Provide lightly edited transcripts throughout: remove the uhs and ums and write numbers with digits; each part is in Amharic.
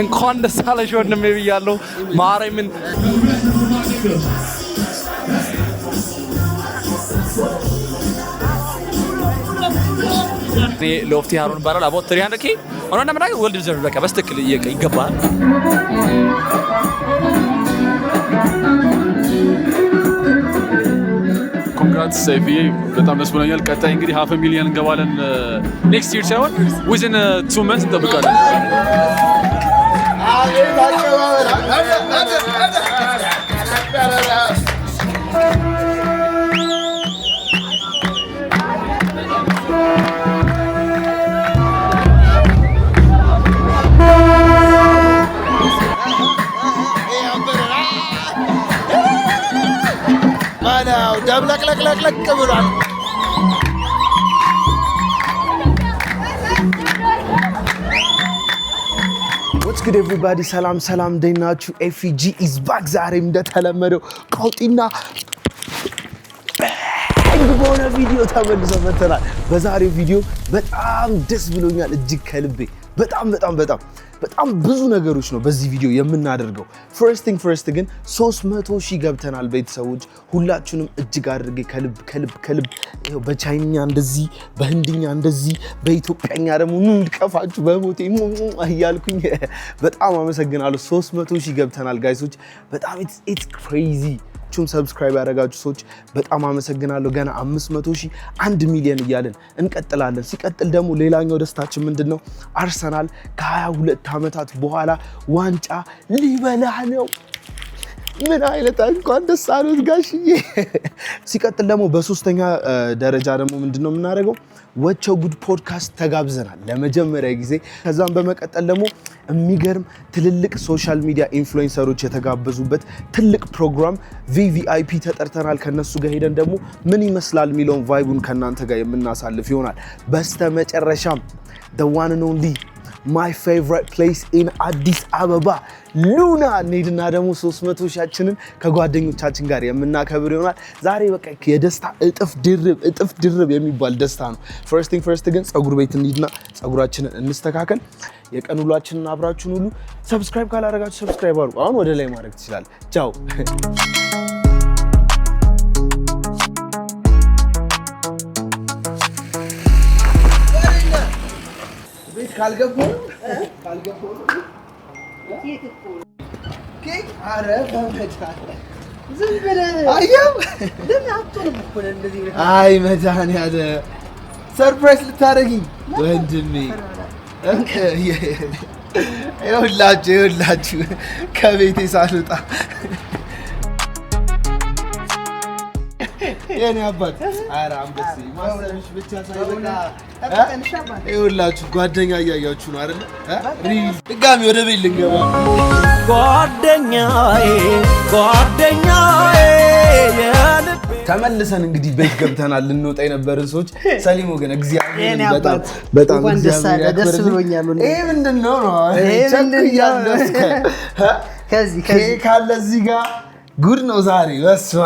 እንኳን ደስ አለሽ ወንድሜ ብያለሁ ማርያምን ሎፍቲ ሃሩን ባራል አቦት 300k ሆኖ እንደምናገ ወልድ ዲዘርቭ በቃ በስተክል ይገባል ኮንግራትስ ሰይፊ በጣም ደስ ብሎኛል ቀጣይ እንግዲህ half a million እንገባለን ኔክስት ይር ሳይሆን within 2 months እንጠብቃለን ደብለቅለቅለቅ ብሏል What's good everybody ሰላም ደናችሁ FG is back ዛሬም እንደተለመደው ቀውጢና በሆነ ቪዲዮ ተመልሰን መጥተናል በዛሬው ቪዲዮ በጣም ደስ ብሎኛል እጅግ ከልቤ በጣም ብዙ ነገሮች ነው በዚህ ቪዲዮ የምናደርገው first ግን 300,000 ገብተናል ቤተሰቦች ሁላችሁንም እጅግ አድርጌ ከልብ ይሄው በቻይኛ እንደዚህ በህንድኛ እንደዚህ በኢትዮጵያኛ ደግሞ እንድቀፋችሁ በሞቴ እያልኩኝ በጣም አመሰግናለሁ 300,000 ገብተናል ጋይሶች በጣም it's crazy ቹን ሰብስክራይብ ያደረጋችሁ ሰዎች በጣም አመሰግናለሁ ገና 500,000 1 ሚሊዮን እያለን እንቀጥላለን ሲቀጥል ደግሞ ሌላኛው ደስታችን ምንድነው አርሰናል ከ22 አመታት በኋላ ዋንጫ ሊበላ ነው ምን አይነት እንኳን ደስ አሉት ጋሽዬ ሲቀጥል ደግሞ በሶስተኛ ደረጃ ደግሞ ምንድነው የምናደርገው ወቸው ጉድ ፖድካስት ተጋብዘናል ለመጀመሪያ ጊዜ ከዛም በመቀጠል ደግሞ የሚገርም ትልልቅ ሶሻል ሚዲያ ኢንፍሉዌንሰሮች የተጋበዙበት ትልቅ ፕሮግራም VVIP ተጠርተናል ከነሱ ጋር ሄደን ደግሞ ምን ይመስላል ሚሊዮን ቫይቡን ከናንተ ጋር የምናሳልፍ ይሆናል በስተመጨረሻም the one and only my favorite place in Addis Ababa ሉና ኔድና ደግሞ 300,000ችንን ከጓደኞቻችን ጋር የምናከብር ይሆናል ዛሬ በቃ የደስታ እጥፍ ድርብ የሚባል ደስታ ነው first ግን ጸጉር ቤት እንሂድና ጸጉራችንን እንስተካከል የቀን ውሏችንን አብራችሁን ሁሉ ሰብስክራይብ ካላደረጋችሁ ሰብስክራይብ አድርጉ አሁን ወደ ላይ ማድረግ ትችላል ቻው ካልገቡ ኬክ አረ በመታለ ዝም ብለህ አየው ለምን አትሆንም እኮ እንደዚህ አይ መታን ያለ ሰርፕራይዝ ልታረጊኝ ወንድሜ ይኸውላችሁ ከቤቴ ሳልወጣ የኔ አባት አረ አንበስ ማስተርሽ ብቻ ሳይበቃ ይኸውላችሁ ጓደኛ እያያችሁ ነው አይደል ድጋሚ ወደ ቤት ልንገባ ጓደኛዬ ተመልሰን እንግዲህ ቤት ገብተናል ልንወጣ የነበረን ሰዎች ሰሊሞ ግን እግዚአብሔር በጣም ደስ ብሎኛል ይሄ ምንድነው ነው ከዚህ ካለ እዚህ ጋር ጉድ ነው ዛሬ በስማ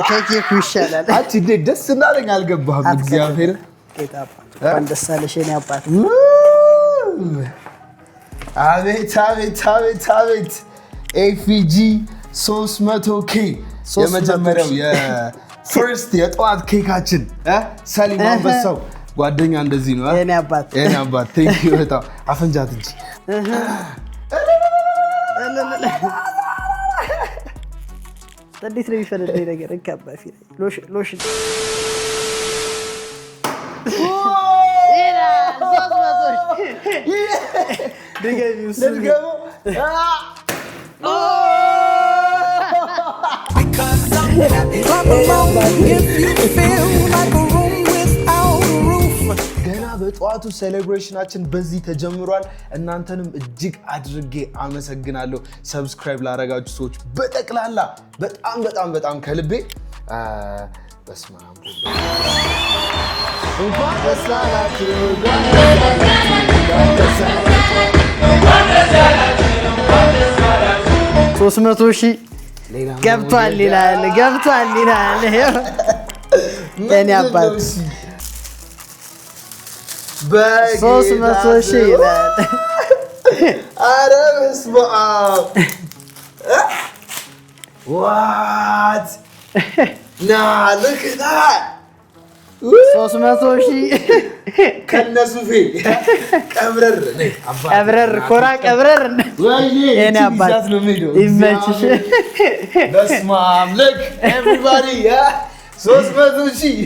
ከኬኩ ይሻላል አቺ ደስ እንዳለኝ አልገባህም እግዚአብሔር ጌታባ ደስ አለሽ የኔ አባት አቤት FG 300k የመጀመሪያው የፈርስት የጧት ኬካችን ሰሊም አንበሳው ጓደኛ እንደዚህ ነው የኔ አባት ቴንክ ዩ በጣም አፈንጃት እንጂ እንዴት ነው የሚፈልገው ነገር እንካባፊ ሎሽን ገና በጠዋቱ ሴሌብሬሽናችን በዚህ ተጀምሯል እናንተንም እጅግ አድርጌ አመሰግናለሁ ሰብስክራይብ ላደረጋችሁ ሰዎች በጠቅላላ በጣም ከልቤ በስማም እንኳን ደስ አላችሁ 300,000 ገብቷል ይላል የኔ አባት 300 ሺህ ይላል ኧረ በስመ አብ what nah look at that 300 ሺህ ከነሱፌ ቀብረር ኮራ ቀብረር የኔ አባት ነው የሚለው ይመችሽ በስመ አብ look everybody 300 ሺህ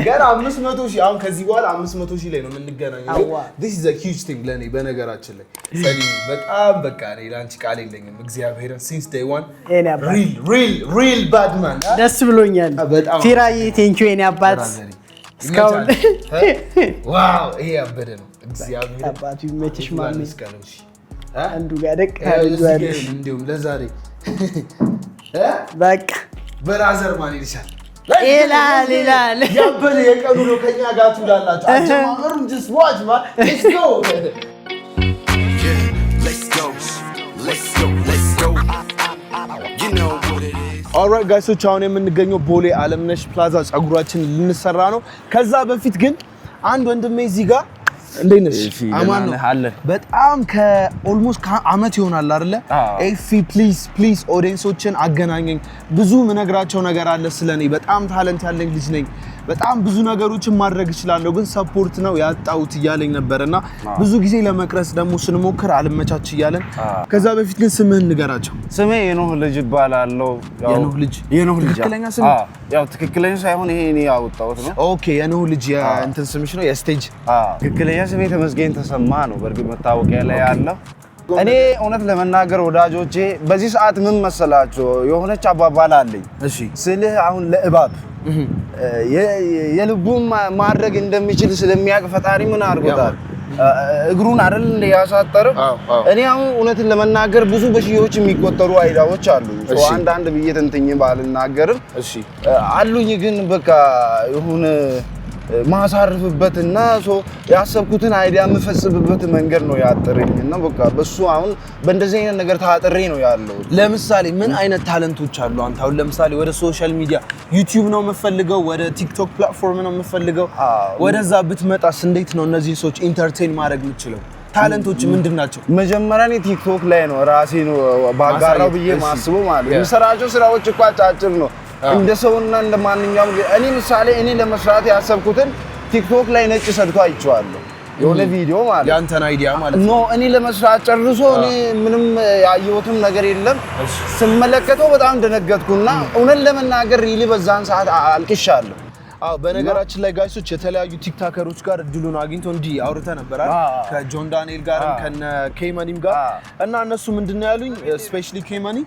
ገና 500 ሺህ አሁን ከዚህ በኋላ 500 ሺህ ላይ ነው የምንገናኘው this is a huge thing ለኔ በነገራችን ላይ ሰሊም በጣም በቃ እኔ ላንቺ ቃል የለኝም እግዚአብሔርን since day one real bad man ደስ ብሎኛል ፊራዬ ቴንክ ዩ የኔ አባት እስካሁን ዋው ይሄ አበደ ነው እግዚአብሔር አባቱ ይመችሽ ማሚ እስካለሽ አንዱ ጋር ደቅ ያለሽ እንደውም ለዛሬ በቃ ብራዘር ማን ይልሻል ይላል ያበደ የቀኑ ነው ከኛ ጋር ትውላላችሁ አጀማመሩን just watch man let's go you know what it is alright guys አሁን የምንገኘው ቦሌ አለምነሽ ፕላዛ ጸጉራችን ልንሰራ ነው ከዛ በፊት ግን አንድ ወንድሜ እዚህ ጋር እንዴት ነሽ አማን ነው በጣም ከኦልሞስት ከአመት ይሆናል አይደለ ኤፊ ፕሊዝ ኦዲየንሶችን አገናኘኝ ብዙ ምነግራቸው ነገር አለ ስለኔ በጣም ታለንት ያለኝ ልጅ ነኝ በጣም ብዙ ነገሮችን ማድረግ እችላለሁ ግን ሰፖርት ነው ያጣውት ይያለኝ ነበርና ብዙ ጊዜ ለመቅረጽ ደግሞ ስንሞክር አልመቻች ይያለን ከዛ በፊት ግን ስምህን ንገራቸው ስሜ የኖህ ልጅ ይባላልው የኖህ ልጅ ትክክለኛ ስም ያው ትክክለኛ ሳይሆን ይሄ እኔ ያወጣሁት ነው ኦኬ የኖህ ልጅ እንትን ስምሽ ነው የስቴጅ ትክክለኛ ስሜ ተመስገን ተሰማ ነው በርግጥ መታወቂያ ላይ ያለው እኔ እውነት ለመናገር ወዳጆቼ በዚህ ሰዓት ምን መሰላችሁ የሆነች አባባል አለኝ እሺ ስልህ አሁን ለእባብ የልቡን ማድረግ እንደሚችል ስለሚያቅ ፈጣሪ ምን አርጎታል እግሩን አይደል እንደ ያሳጠረው እኔ አሁን እውነትን ለመናገር ብዙ በሺዎች የሚቆጠሩ አይዳዎች አሉ አንድ ብዬ ተንተኝ ባልናገርም እሺ አሉኝ ግን በቃ የሆነ ማሳርፍበትና ያሰብኩትን አይዲያ መፈጽምበት መንገድ ነው ያጠረኝና በቃ በሱ አሁን በእንደዚህ አይነት ነገር ታጥሬ ነው ያለው ለምሳሌ ምን አይነት ታለንቶች አሉ አንተ አሁን ለምሳሌ ወደ ሶሻል ሚዲያ ዩቲዩብ ነው የምፈልገው ወደ ቲክቶክ ፕላትፎርም ነው የምፈልገው ወደዛ ብትመጣስ እንዴት ነው እነዚህ ሰዎች ኢንተርቴይን ማድረግ የምችለው ታለንቶች ምንድናቸው መጀመሪያ እኔ ቲክቶክ ላይ ነው ራሴ ነው ባጋራው ብዬ ማስበው ማለት የሰራቸው ስራዎች እኮ አጫጭር ነው እንደ ሰውና እንደ ማንኛውም እኔ ምሳሌ እኔ ለመስራት ያሰብኩትን ቲክቶክ ላይ ነጭ ሰርቶ አይቼዋለሁ የሆነ ቪዲዮ ማለት ያንተን አይዲያ ማለት ነው እኔ ለመስራት ጨርሶ እኔ ምንም ያየሁትም ነገር የለም ስመለከተው በጣም ደነገጥኩና እውነት ለመናገር ሪሊ በዛን ሰዓት አልቅሻለሁ በነገራችን ላይ ጋይሶች የተለያዩ ቲክቶከሮች ጋር እድሉን አግኝቶ እንዲ አውርተ ነበር አይደል ከጆን ዳንኤል ጋርም ከነ ኬማኒም ጋር እና እነሱ ምንድነው ያሉኝ ስፔሻሊ ኬማኒ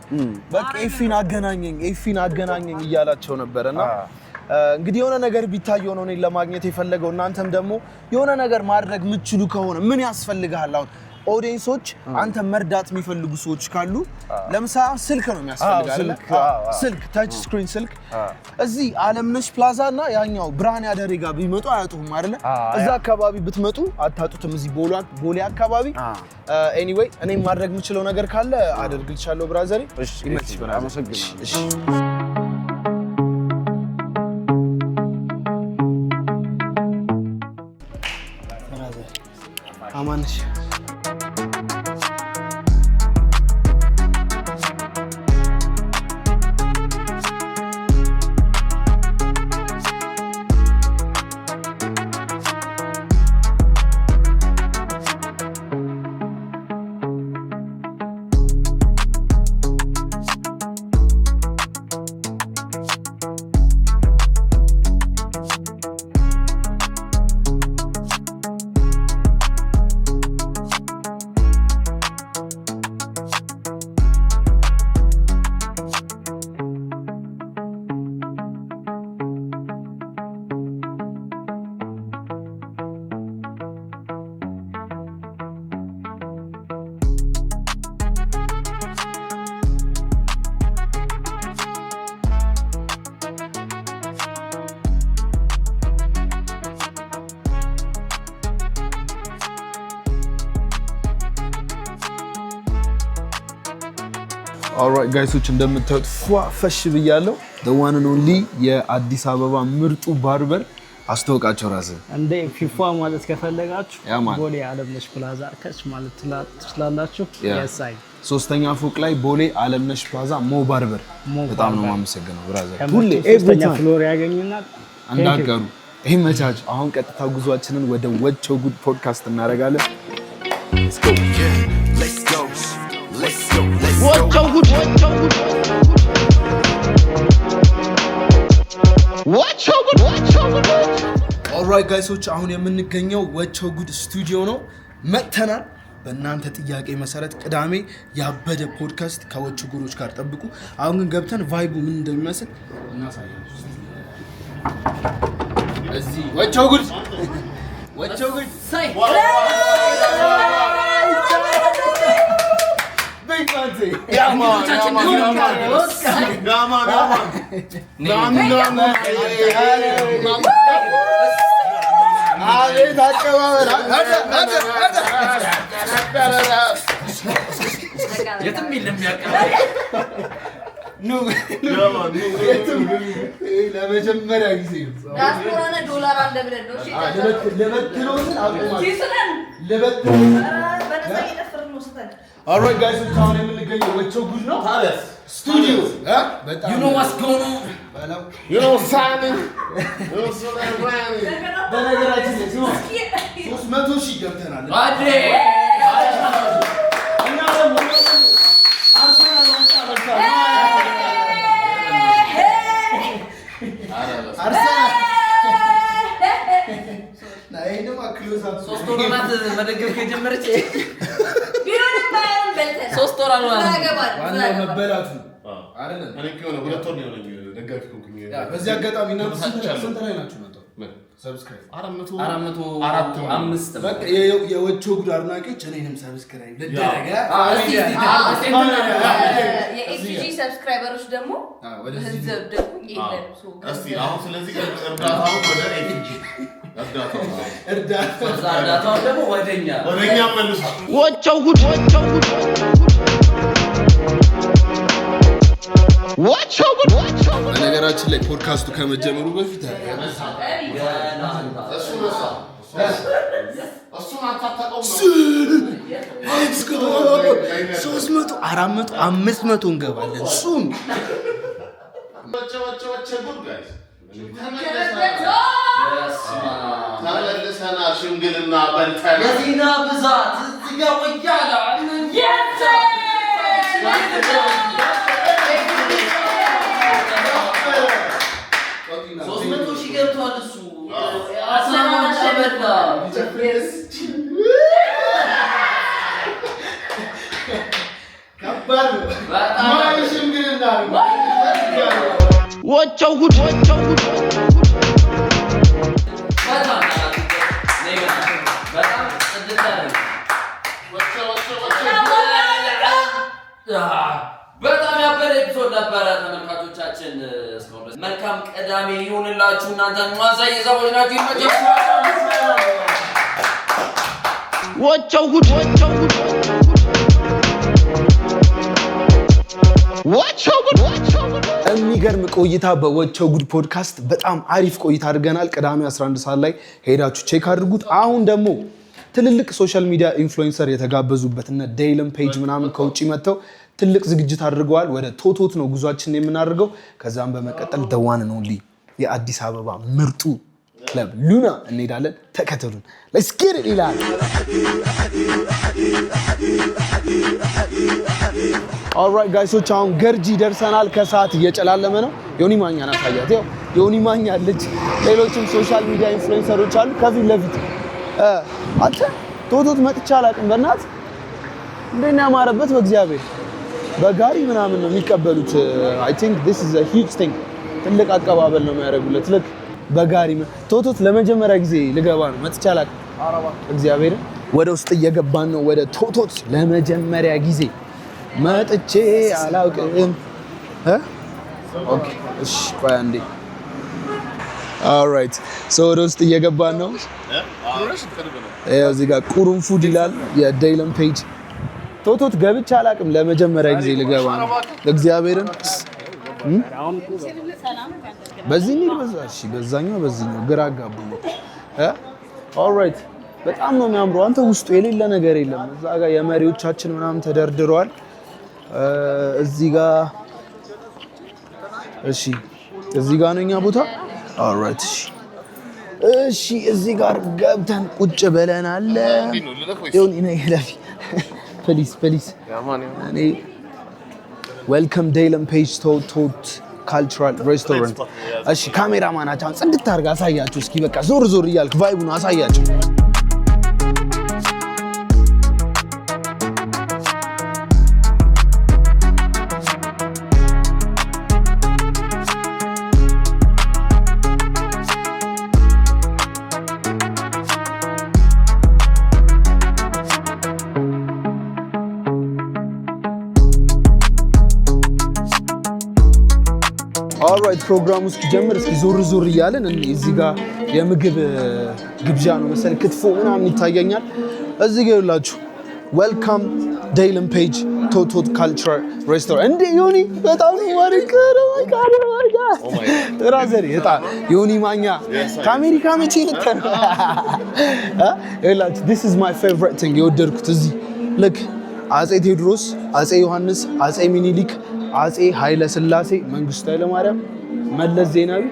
በቃ ኤፊን አገናኘኝ እያላቸው ነበርና እንግዲህ የሆነ ነገር ቢታየው ነው እኔን ለማግኘት የፈለገው እናንተም ደግሞ የሆነ ነገር ማድረግ ምትችሉ ከሆነ ምን ያስፈልጋል አሁን ኦዲየንሶች አንተ መርዳት የሚፈልጉ ሰዎች ካሉ ለምሳሌ ስልክ ነው የሚያስፈልጋል ስልክ ታች ስክሪን ስልክ እዚህ አለምነሽ ፕላዛ እና ያኛው ብርሃን ያደሬ ጋር ቢመጡ አያጡም አይደለ እዛ አካባቢ ብትመጡ አታጡትም እዚህ ቦሌ አካባቢ ኤኒዌይ እኔ ማድረግ የምችለው ነገር ካለ አደርግልሻለሁ ብራዘሪ እሺ ይመችሽ ብራዘር አመሰግናለሁ እሺ አማንሽ ኦልራይት ጋይሶች እንደምታዩት ፈሽ ብያለሁ the one and only የአዲስ አበባ ምርጡ ባርበር አስተዋውቃቸው ራስህ። እንደ ፊፋ ማለት ከፈለጋችሁ ቦሌ አለምነሽ ፕላዛ ከች ማለት ትችላላችሁ። ያሳይ ሶስተኛ ፎቅ ላይ ቦሌ አለምነሽ ፕላዛ ሞ ባርበር። በጣም ነው የማመሰግነው ብራዘር። ሁሌ ሶስተኛ ፍሎር ያገኙናል እንዳቀሩ። ይመቻች። አሁን ቀጥታ ጉዟችንን ወደ ወቸው ጉድ ፖድካስት እናደርጋለን። ወቸው ጉድ ኦልራይት ጋይሶች፣ አሁን የምንገኘው ወቸው ጉድ ስቱዲዮ ነው። መጥተናል። በእናንተ ጥያቄ መሰረት ቅዳሜ ያበደ ፖድካስት ከወቸው ጉዶች ጋር ጠብቁ። አሁን ግን ገብተን ቫይቡ ምን እንደሚመስል እናሳያችሁ። እዚህ ወቸው ጉድ ሳይ ለመጀመሪያ ጊዜ ዳስፖራና ዶላር አለ ብለን ነው Alright guys, we're talking about ወቸው ጉድ ነው ስቱዲዮ you know what's going on you know Simon በነገራችን ላይ 300,000 ገብተናል አዴ እና አርሰናል ናይ ነው አክሎስ 3 ወራት መደገፍ ከጀመረች ሶስት ወር ዋናው መበላቱ አይደለም። እኔ ከሆነ 2 ወር ነው ያለኝ ደጋፊ ኮንኩኝ። በዚህ አጋጣሚ ነው ስንት ላይ ናችሁ መጣው ሰብስክራይብ 405 በቃ የወቸው ጉድ አድናቂዎች እኔንም ሰብስክራይብ ለደረገ የኤክጂ ሰብስክራይበሮች ደግሞ ገንዘብ ደግሞ ይሄን እስቲ አሁን ስለዚህ እርዳታው ወደ ኤክጂ እርዳታው ደግሞ ወደኛ መልሱ ወቸው ጉድ በነገራችን ላይ ፖድካስቱ ከመጀመሩ በፊት እሱን አታጣቀው 300 400 500 እንገባለን እሱን ወቸው ጉድ ጋይስ ተመለሰና ሽምግልና በልተና የዚና ብዛት እዚጋ ወያላ ወቸው ጉድ በጣም ያበደ ኤፒሶድ ነበረ ተመልካቾቻችን። መልካም ቅዳሜ ይሁንላችሁ። እናንተን ማሳይ ሰዎች ናችሁ። ወቸው ጉድ የሚገርም ቆይታ በወቸው ጉድ ፖድካስት በጣም አሪፍ ቆይታ አድርገናል። ቅዳሜ 11 ሰዓት ላይ ሄዳችሁ ቼክ አድርጉት። አሁን ደግሞ ትልልቅ ሶሻል ሚዲያ ኢንፍሉዌንሰር የተጋበዙበት እና ዴይለም ፔጅ ምናምን ከውጪ መጥተው ትልቅ ዝግጅት አድርገዋል። ወደ ቶቶት ነው ጉዟችን የምናደርገው። ከዛም በመቀጠል ደዋን ነው የአዲስ አበባ ምርጡ ክለብ ሉና እንሄዳለን። ተከተሉን። ሌትስ ጌት ኢት ይላል። ኦልራይት ጋይሶች፣ አሁን ገርጂ ደርሰናል። ከሰዓት እየጨላለመ ነው። ዮኒ ማኛን አሳያት። ያው ዮኒ ማኛ ልጅ፣ ሌሎችም ሶሻል ሚዲያ ኢንፍሉዌንሰሮች አሉ ከፊት ለፊት። አንተ ቶቶት መጥቻ አላውቅም። በእናትህ እንዴት ነው ያማረበት! በእግዚአብሔር በጋሪ ምናምን ነው የሚቀበሉት። አይ ቲንክ ዲስ ኢዝ አ ሂውጅ ቲንግ። ትልቅ አቀባበል ነው የሚያደርጉለት። ልክ በጋሪ ቶቶት ለመጀመሪያ ጊዜ ልገባ ነው። መጥቻ አላውቅም። እግዚአብሔር ወደ ውስጥ እየገባን ነው። ወደ ቶቶት ለመጀመሪያ ጊዜ መጥቼ አላውቅም። ኦኬ እሺ፣ ቆይ አንዴ። ኦልራይት ሶ ወደ ውስጥ እየገባን ነው። እዚህ ጋር ቁሩንፉድ ይላል የዴይለም ፔጅ። ቶቶት ገብቼ አላውቅም። ለመጀመሪያ ጊዜ ልገባ ነው። እግዚአብሔርን በዚህ ነው በዛሽ በዛኛው ግራ አጋቡኝ ኦልራይት በጣም ነው የሚያምረው አንተ ውስጡ የሌለ ነገር የለም እዛ ጋር የመሪዎቻችን ምናምን ተደርድረዋል እዚህ ጋር እሺ እዚህ ጋር ነው እኛ ቦታ ኦልራይት እሺ እዚህ ጋር ገብተን ቁጭ ብለናል ይሁን እኔ ይላል ፕሊዝ እኔ ዌልካም ዴይለም ፔጅ ቶት ካልቸራል ሬስቶራንት እሺ ካሜራማናችን ጽድት አድርጋ አሳያችሁ እስኪ በቃ ዞር እያልክ ቫይቡን አሳያችሁ ኦልራይት ፕሮግራሙ እስኪጀምር እስኪ ዞር እያለን እዚህ ጋር የምግብ ግብዣ ነው መሰል ክትፎ ምናምን ይታየኛል እዚህ ጋር ይላችሁ ዌልካም ዴይለም ፔጅ ቶት ካልቸራል ሬስቶራንት እንዴ ዮኒ በጣም ወርቀረው ራዘሪ ዮኒ ማኛ ከአሜሪካ መቼ ልተን ይላችሁ this is my favorite thing የወደድኩት እዚህ ልክ አጼ ቴዎድሮስ አጼ ዮሐንስ አጼ ሚኒሊክ አጼ ኃይለ ሥላሴ መንግስቱ ኃይለ ማርያም መለስ ዜናዊ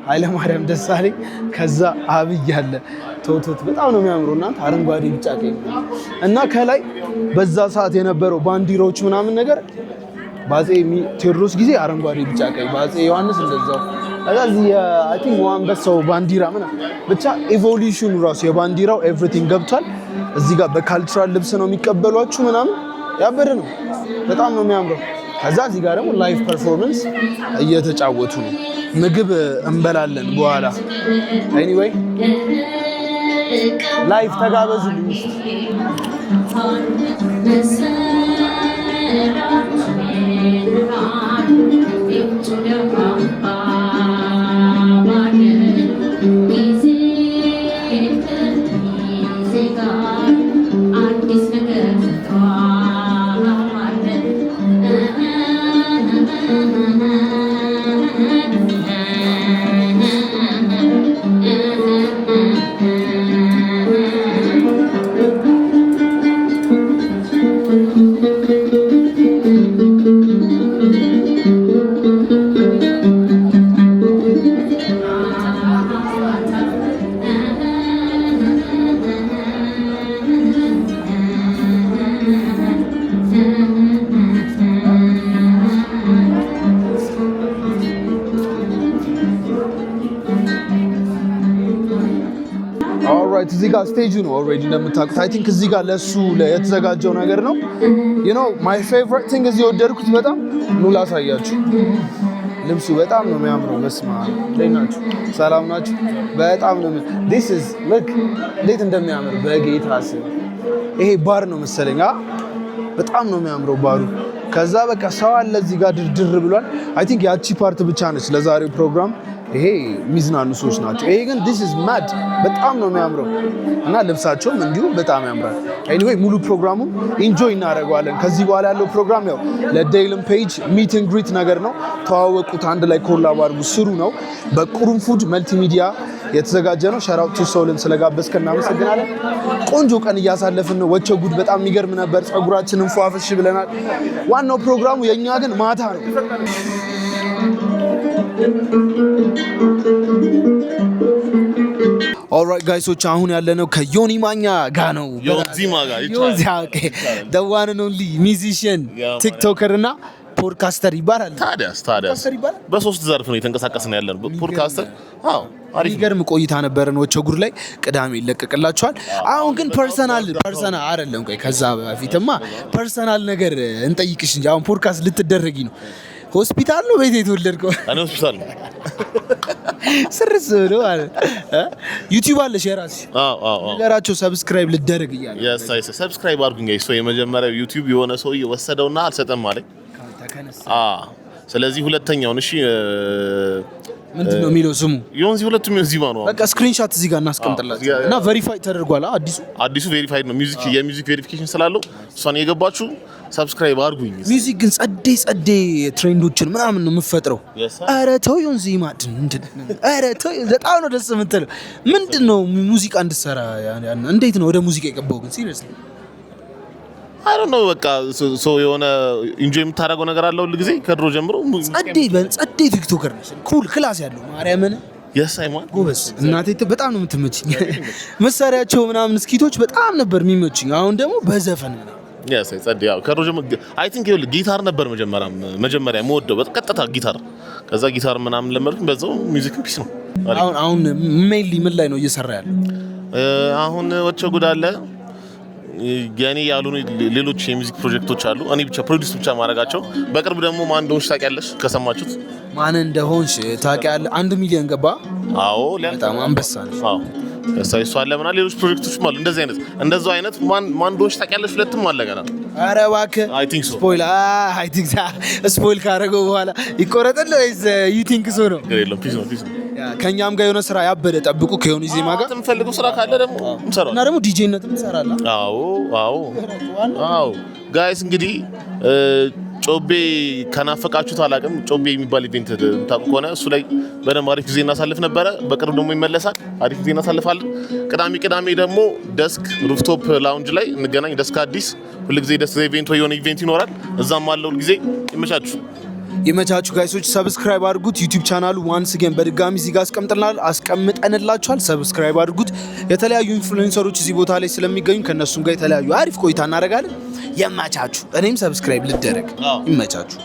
ኃይለ ማርያም ደሳለኝ ከዛ አብይ አለ ቶቶት በጣም ነው የሚያምረው እና አረንጓዴ ቢጫ ቀይ እና ከላይ በዛ ሰዓት የነበረው ባንዲራዎች ምናምን ነገር ባጼ ቴዎድሮስ ጊዜ አረንጓዴ ቢጫ ቀይ ባጼ ዮሐንስ እንደዛው ስለዚህ አይ ቲንክ አንበሳው ባንዲራ ምናምን ብቻ ኢቮሉሽኑ ራሱ የባንዲራው ኤቭሪቲንግ ገብቷል እዚህ ጋር በካልቸራል ልብስ ነው የሚቀበሏችሁ ምናምን ያበደ ነው በጣም ነው የሚያምረው ከዛ እዚህ ጋር ደግሞ ላይቭ ፐርፎርማንስ እየተጫወቱ ነው ምግብ እንበላለን በኋላ ኤኒዌይ ላይቭ ተጋበዙልኝ እዚህ ጋር ስቴጁ ነው ኦልሬዲ እንደምታውቁት አይ ቲንክ እዚህ ጋር ለሱ የተዘጋጀው ነገር ነው you know my favorite thing እዚህ ወደድኩት በጣም ኑ ላሳያችሁ ልብሱ በጣም ነው የሚያምረው በስማ ለናችሁ ሰላም ናችሁ በጣም ነው this is look እንዴት እንደሚያምር በጌታ ስም ይሄ ባር ነው መሰለኝ በጣም ነው የሚያምረው ባሩ ከዛ በቃ ሰው አለ እዚህ ጋር ድርድር ብሏል አይ ቲንክ ያቺ ፓርት ብቻ ነች ለዛሬው ፕሮግራም ይሄ ሚዝናኑ ሰዎች ናቸው ይሄ ግን this is mad በጣም ነው የሚያምረው እና ልብሳቸውም እንዲሁ በጣም ያምራል anyway ሙሉ ፕሮግራሙን ኢንጆይ እናደርገዋለን ከዚህ በኋላ ያለው ፕሮግራም ያው ለዴይለም ፔጅ ሚት ኤንድ ግሪት ነገር ነው ተዋወቁት አንድ ላይ ኮላብ አድርጉ ስሩ ነው በቁሩንፉድ መልቲሚዲያ የተዘጋጀ ነው ሻራውት ቱ ሶልን ስለጋበዝከን እናመሰግናለን ቆንጆ ቀን እያሳለፍን ነው ወቸው ጉድ በጣም የሚገርም ነበር ጸጉራችንን ፏፈሽ ብለናል ዋናው ፕሮግራሙ የኛ ግን ማታ ነው ኦልራይት ጋይሶች አሁን ያለነው ከዮኒ ማኛ ጋር ነው ዮዚማ ጋር ይቻላል the one and only musician ቲክቶከር እና ፖድካስተር ይባላል ታዲያስ በሶስት ዘርፍ ነው የተንቀሳቀስን ያለነው ፖድካስተር አሪፍ ገርም ቆይታ ነበረን ወቸው ጉድ ላይ ቅዳሜ ይለቀቅላችኋል አሁን ግን ፐርሰናል አይደለም ቆይ ከዛ በፊትማ ፐርሰናል ነገር እንጠይቅሽ እንጂ አሁን ፖድካስት ልትደረጊ ነው ሆስፒታል ነው ቤት የተወለድከው እኔ ሆስፒታል ነው ስርስ ነው አለ ዩቲዩብ አለሽ የራስሽ ነገራቸው ሰብስክራይብ ልደረግ ይያል yes ሰብስክራይብ አድርጉኝ ጋይስ የመጀመሪያው ዩቲዩብ የሆነ ሰው እየወሰደውና አልሰጠም ማለት ስለዚህ ሁለተኛውን እሺ ምንድነው የሚለው ስሙ ዮንዚ ሁለቱም ዮንዚማ ነው በቃ ስክሪንሾት እዚህ ጋር እናስቀምጥላችሁ እና ቬሪፋይ ተደርጓል አዲሱ ቬሪፋይድ ነው የሚውዚክ ቬሪፊኬሽን ስላለው እሷን የገባችሁ ሰብስክራይብ አድርጉኝ ሚውዚክ ግን ጸዴ ትሬንዶችን ምናምን ነው የምፈጥረው አረ ተው ዮንዚማ አረ ተው በጣም ነው ደስ የምትለው ምንድነው ሙዚቃ እንድትሰራ እንዴት ነው ወደ ሙዚቃ የገባው ግን ሲሪየስሊ I don't know በቃ ሶ የሆነ ኢንጆይ የምታደርገው ነገር አለ ሁሉ ጊዜ ከድሮ ጀምሮ ጸዴ ቲክቶከር ነሽ ኩል ክላስ ያለው ማርያምን የሳይማን ጎበስ እናቴ በጣም ነው የምትመችኝ መሳሪያቸው ምናምን ስኪቶች በጣም ነበር የሚመችኝ አሁን ደግሞ በዘፈን ጸዴ ያው ከድሮ ጀምሮ አይ ቲንክ ይኸውልህ ጊታር ነበር መጀመሪያ የምወደው በቀጥታ ጊታር ከዛ ጊታር ምናምን ለመድኩኝ በዛው ሚውዚክ ፒስ ነው አሁን ሜይንሊ ምን ላይ ነው እየሰራ ያለው አሁን ወቸ ጉዳለ ያኔ ያሉን ሌሎች የሚውዚክ ፕሮጀክቶች አሉ እኔ ብቻ ፕሮዲዩስ ብቻ ማድረጋቸው በቅርብ ደግሞ ማን እንደሆንሽ ታውቂያለሽ ከሰማችሁት ማን እንደሆንሽ ታውቂያለሽ 1 ሚሊዮን ገባ አዎ በጣም አንበሳ ነሽ አዎ እሱ አለ ምናምን ሌሎች ፕሮጀክቶችም አሉ እንደዛው አይነት ማን እንደሆንሽ ታውቂያለሽ ሁለቱም አለ ገና ኧረ እባክህ አይ ቲንክ ሶ ስፖይል ካደረገው በኋላ ይቆረጥልህ ወይስ ዩ ቲንክ ሶ ነው የለም ፒስ ነው ከኛም ጋር የሆነ ስራ ያበደ ጠብቁ ከሆነ ዜማ ጋር የምፈልገው ስራ ካለ ደግሞ እንሰራለን እና ደግሞ ዲጄነትም ትሰራለህ አዎ ጋይስ እንግዲህ ጮቤ ከናፈቃችሁት አላውቅም ጮቤ የሚባል ኢቨንት ታውቁ ከሆነ እሱ ላይ በደንብ አሪፍ ጊዜ እናሳልፍ ነበረ በቅርብ ደግሞ ይመለሳል አሪፍ ጊዜ እናሳልፋለን ቅዳሜ ደግሞ ደስክ ሩፍቶፕ ላውንጅ ላይ እንገናኝ ደስክ አዲስ ሁሉ ጊዜ ደስክ የሆነ ኢቨንት ይኖራል እዛም አለው ጊዜ ይመቻችሁ ጋይሶች ሰብስክራይብ አድርጉት ዩቲዩብ ቻናሉ ዋንስ አገን በድጋሚ እዚህ ጋር አስቀምጠንላችኋል ሰብስክራይብ አድርጉት የተለያዩ ኢንፍሉዌንሰሮች እዚህ ቦታ ላይ ስለሚገኙ ከነሱም ጋር የተለያዩ አሪፍ ቆይታ እናደርጋለን የማቻችሁ እኔም ሰብስክራይብ ልደረግ ይመቻችሁ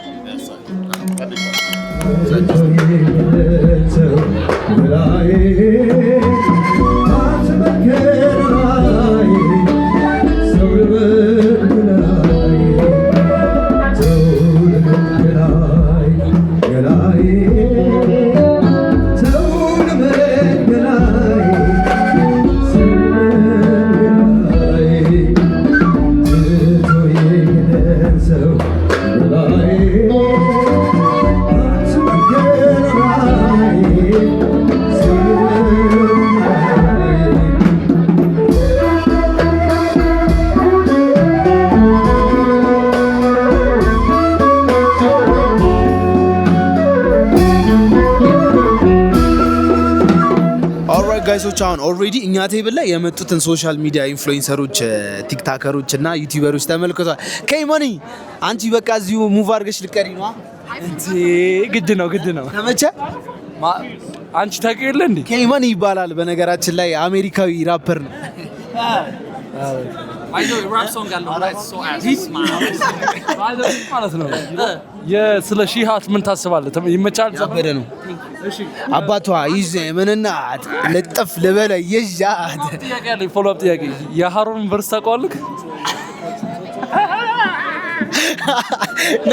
ጋይሶች አሁን ኦልሬዲ እኛ ቴብል ላይ የመጡትን ሶሻል ሚዲያ ኢንፍሉዌንሰሮች ቲክታከሮች እና ዩቲዩበሮች ተመልክቷል ከይሞኒ አንቺ በቃ እዚሁ ሙቭ አድርገሽ ልቀሪ ነው እንዴ ግድ ነው ተመቸ አንቺ ታውቂው እንዴ ከይሞኒ ይባላል በነገራችን ላይ አሜሪካዊ ራፐር ነው አይዞ ራፕ ሶንግ አለው ሶ አስ ማለት ነው የስለ ሺሃት ምን ታስባለህ ይመቻል ዘበደ ነው እሺ አባቷ ይዘ ምንና ለጥፍ ለበለ ይያት ጥያቄ አለ ፎሎ አፕ ጥያቄ የሃሮን ዩኒቨርሲቲ ታውቃለህ ና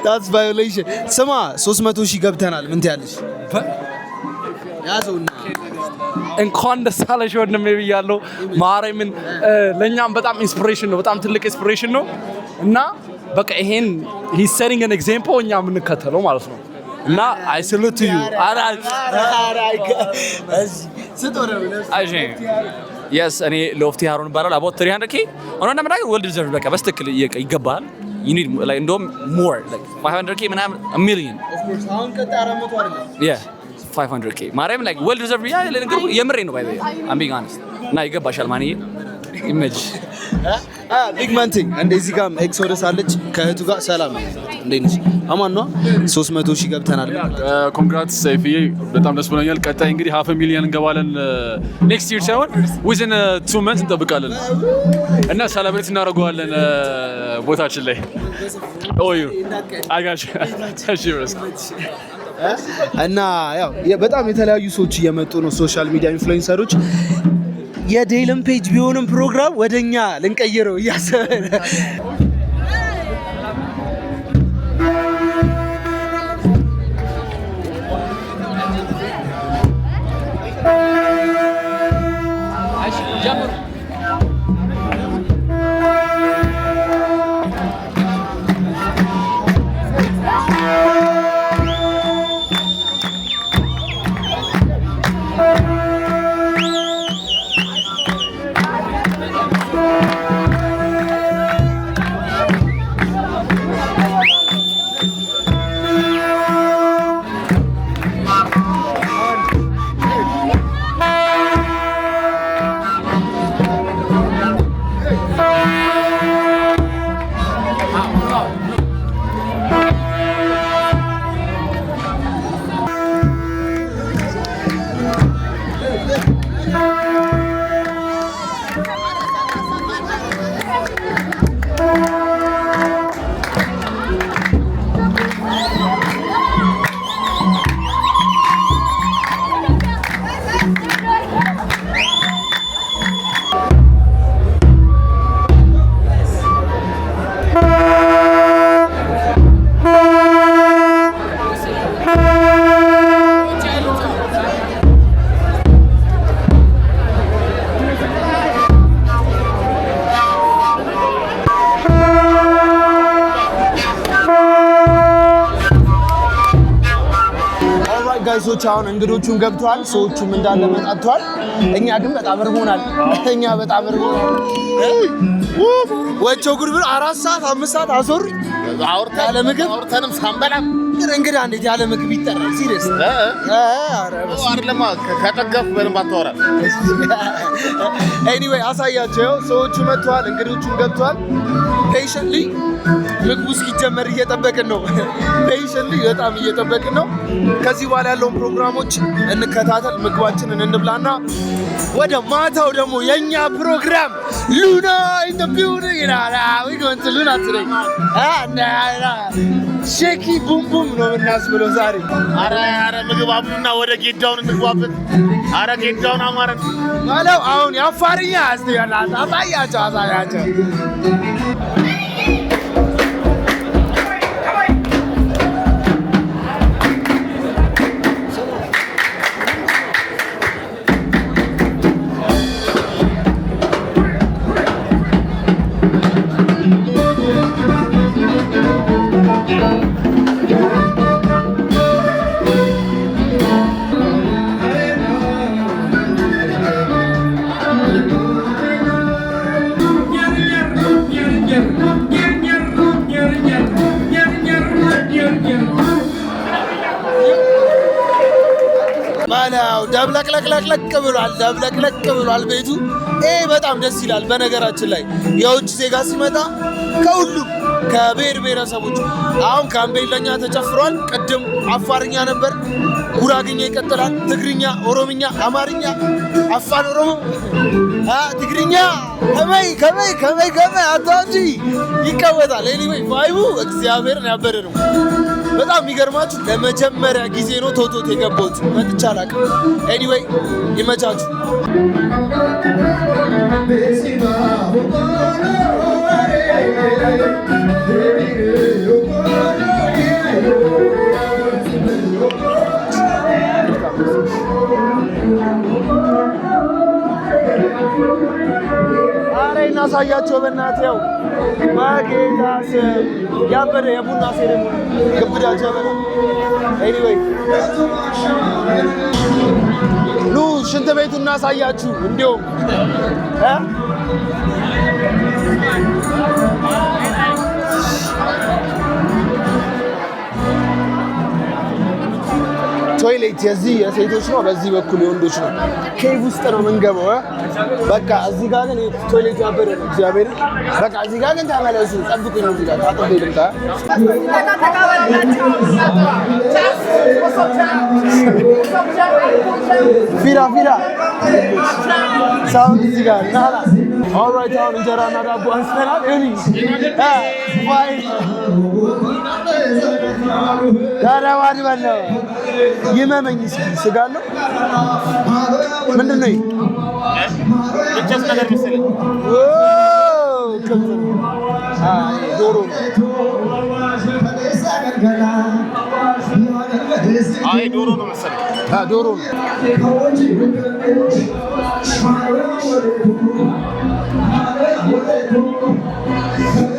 that's violation ስማ 300 ሺህ ገብተናል ምን ትያለሽ ያዘውና እንኳን ደስ አለሽ ወንድሜ ብያለሁ ማርያምን ለኛም በጣም ኢንስፒሬሽን ነው በጣም ትልቅ ኢንስፒሬሽን ነው እና በቃ ይሄን he's setting an example እኛ የምንከተለው ማለት ነው እና I salute to you yes እኔ ሎፍቲ ሃሮን ባላል about 300k ሆነ እንደምናገር ወልድ ሪዘርቭ በቃ በስተክል ይገባል you need like እንደውም more like 500k ምናምን a million of course አሁን ቀጣ 400 አይደለም yeah 500k ማርያም like well deserved ያ ለነገሩ የምሬ ነው ባይ I'm being honest እና ይገባሻል ማንዬ ኢሜጅ ቢግ ማንቲንግ እንደዚህ ጋር ኤክሶደስ አለች ከእህቱ ጋር ሰላም እንዴት ነሽ አማን ነው 300 ሺህ ገብተናል ኮንግራትስ ሰይፍዬ በጣም ደስ ብሎኛል ቀጣይ እንግዲህ 500 ሚሊዮን እንገባለን ኔክስት ይር ሳይሆን within 2 months እንጠብቃለን እና ሰለብሬት እናደርገዋለን ቦታችን ላይ ኦዩ አጋሽ እሺ እና ያው በጣም የተለያዩ ሰዎች እየመጡ ነው ሶሻል ሚዲያ ኢንፍሉዌንሰሮች የዴይለም ፔጅ ቢሆንም ፕሮግራም ወደኛ ልንቀይረው እያሰበን ጀምር ጋይሶች አሁን እንግዶቹም ገብተዋል፣ ሰዎቹም እንዳለ መጣጥተዋል። እኛ ግን በጣም እርቦናል። ወቾ ጉድ ብሎ 4 ሰዓት 5 ሰዓት አዞሩኝ። አውርተንም ሳንበላም ግን እንግዳ እንዴት ያለ ምግብ ይጠራል? ሲሪየስ አይደለም። ከጠገብኩ በደንብ አታወራም። ኤኒዌይ አሳያቸው። ሰዎቹ መጥተዋል፣ እንግዶቹም ገብተዋል። ፔሽንትሊ ምግቡ እስኪጀመር እየጠበቅን ነው። ፔሽንትሊ በጣም እየጠበቅን ነው። ከዚህ በኋላ ያለውን ፕሮግራሞች እንከታተል፣ ምግባችንን እንብላና ወደ ማታው ደግሞ የኛ ፕሮግራም ሉና ኢን ዘ ቢልዲንግ ይላል። ዊ ጎይንግ ቱ ሉና ቱዴይ ሼኪ ቡም ቡም ነው የምናስብለው ዛሬ። አረ ምግብ አብሉና ወደ ጌዳውን እንግባበት። አረ ጌዳውን አማረን ማለት አሁን ያፋርኛ አሳያቸው። ደብለቅለቅ ብሏል ቤቱ። በጣም ደስ ይላል። በነገራችን ላይ የውጭ ዜጋ ሲመጣ ከሁሉም ከብሔር ብሔረሰቦች አሁን ጋምቤላኛ ተጨፍሯል። ቅድም አፋርኛ ነበር፣ ጉራግኛ ይቀጥላል፣ ትግርኛ፣ ኦሮምኛ፣ አማርኛ፣ አፋን ኦሮሞ፣ ትግርኛ ከመይ አታንጂ ይቀወጣል። ኤኒዌይ ቫይቡ እግዚአብሔርን ያበደ ነው። በጣም የሚገርማችሁ ለመጀመሪያ ጊዜ ነው ቶቶት የገባሁት። መጥቼ አላውቅም። ኤኒዌይ ይመቻችሁ። አሬ እናሳያቸው በእናትህ። ያው በጌታ ስም ያበደ የቡና ሴሬሞኒ ግብዳቸው በላ። ኤኒዌይ ኑ ሽንት ቤቱ እናሳያችሁ። እንዲሁም ቶይሌት የዚህ የሴቶች ነው፣ በዚህ በኩል የወንዶች ነው። ኬቭ ውስጥ ነው የምንገባው። በቃ እዚህ ጋር ግን ቶይሌት ያበደ ነው። እግዚአብሔር በቃ እዚህ ጋር ግን ተመለሱ፣ ጠብቁኝ። እዚህ ጋር ታጥቤ ልምጣ። ፊራ ሳውንድ እዚህ ጋር ናላ። ኦልራይት አሁን እንጀራና ዳቦ አንስተናል። ዳዳዋድ በለው ይመመኝ እስኪ ስጋ አለው ምንድን ነው? እንጨት ነገር መሰለኝ። ዶሮ አይ ዶሮ ነው መሰለኝ። ዶሮ ነው።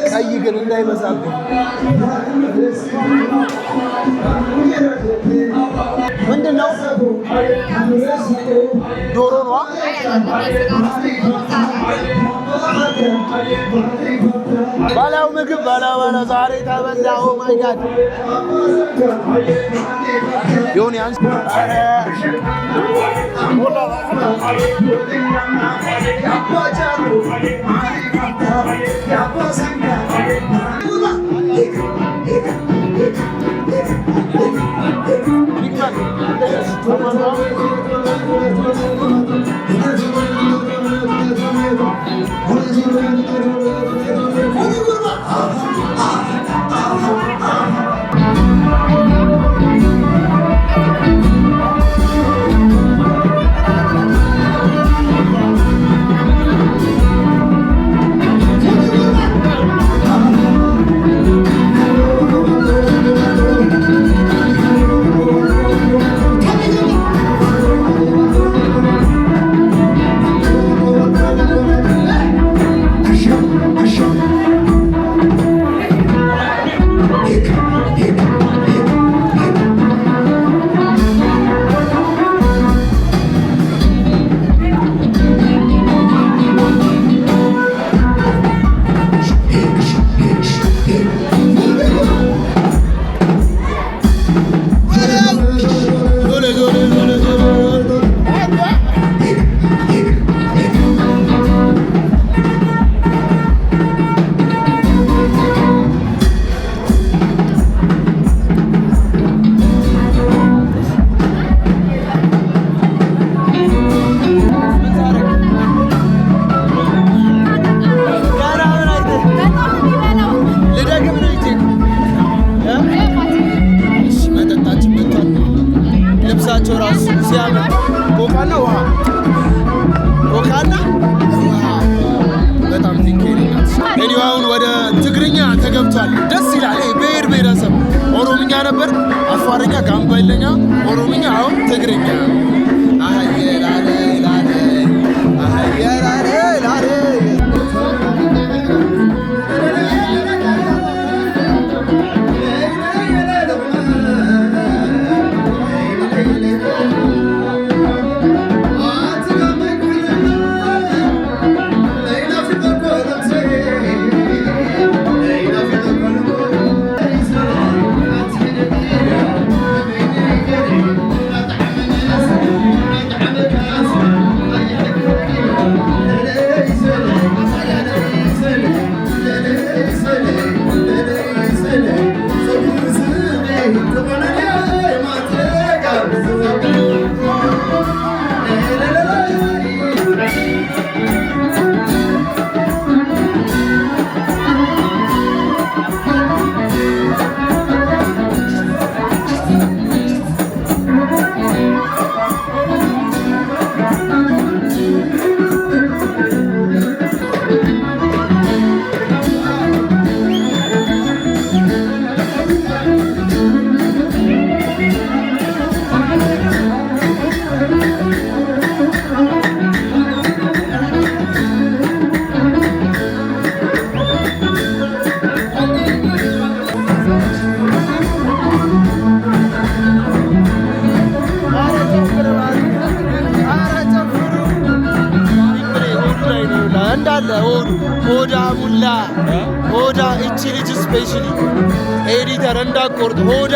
ቀይ ግን እንዳይበዛብኝ። ምንድን ነው? ዶሮ ነው። ባላው ምግብ ባላው ዛሬ ተበላው። ማይ ጋድ ዮኒ አንስ ሲያምር ኮካና ውሃ በጣም ቲንኬሪናት እኔዋውን ወደ ትግርኛ ተገብቷል። ደስ ይላል። ብሔር ብሔረሰብ ኦሮምኛ ነበር፣ አፋርኛ፣ ጋምቤልኛ፣ ኦሮምኛ፣ አሁን ትግርኛ አየላለ ላለ አየላለ ላለ ሆዳ እቺ ልጅ ስፔሻሊ ኤዲተር እንዳቆርጥ ሆዳ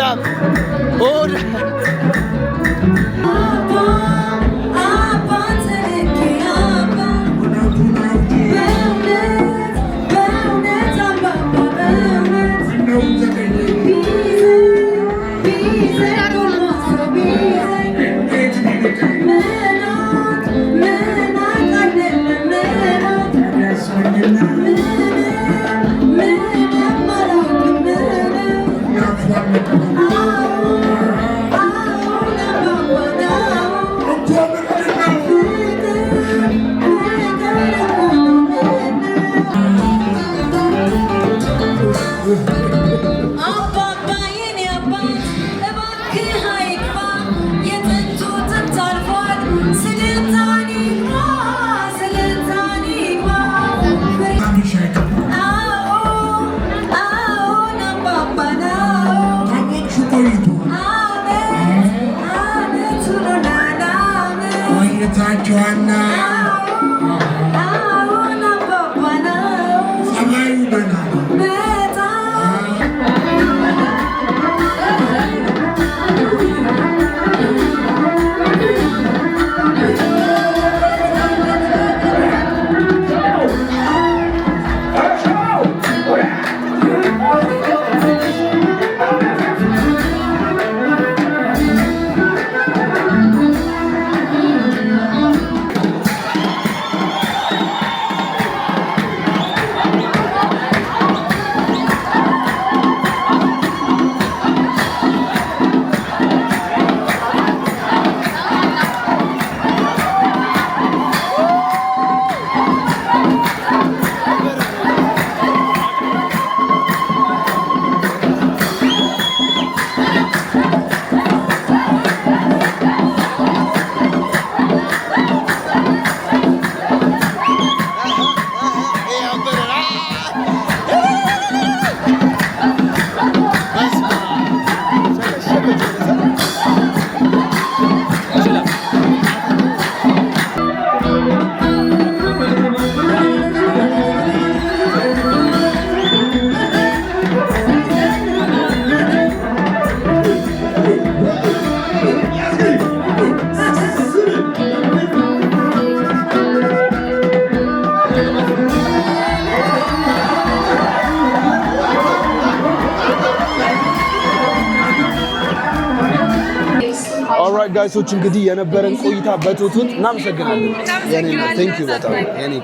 ኦልራይት ጋይሶች እንግዲህ የነበረን ቆይታ በቶቶት እናመሰግናለን። ያኔና ቴንክ ዩ በጣም ያኔ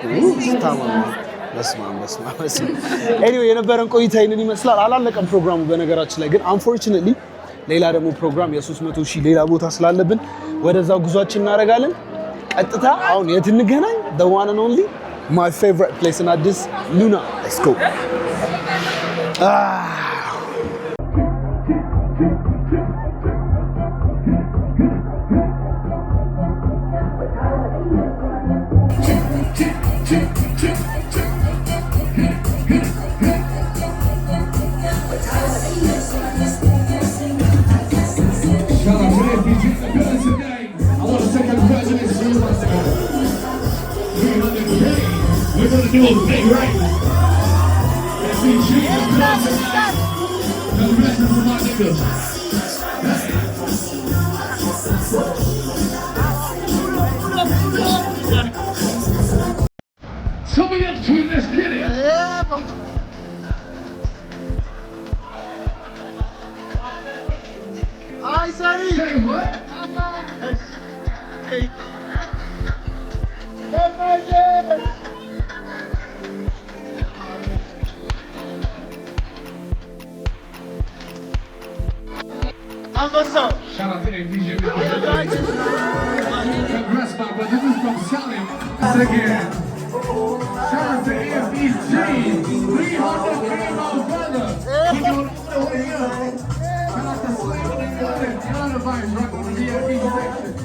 ስታማማ በስማም ኤኒዌይ የነበረን ቆይታ ይሄንን ይመስላል። አላለቀም ፕሮግራሙ በነገራችን ላይ ግን አንፎርቹኔትሊ ሌላ ደግሞ ፕሮግራም የ300,000 ሌላ ቦታ ስላለብን ወደዛው ጉዟችን እናደርጋለን። ቀጥታ አሁን የት እንገናኝ? the one and only my favorite place in Addis, Luna. Let's go. Somebody else tweet this video. Hi, Sunny. Say what? Hey. Shout out to APJ. Congrats, my brother. This is from Salim. Once again. Shout out to APJ. 300K, my brother. He going all the way up. Shout out to Slim and Young Vibes right on the VIP section.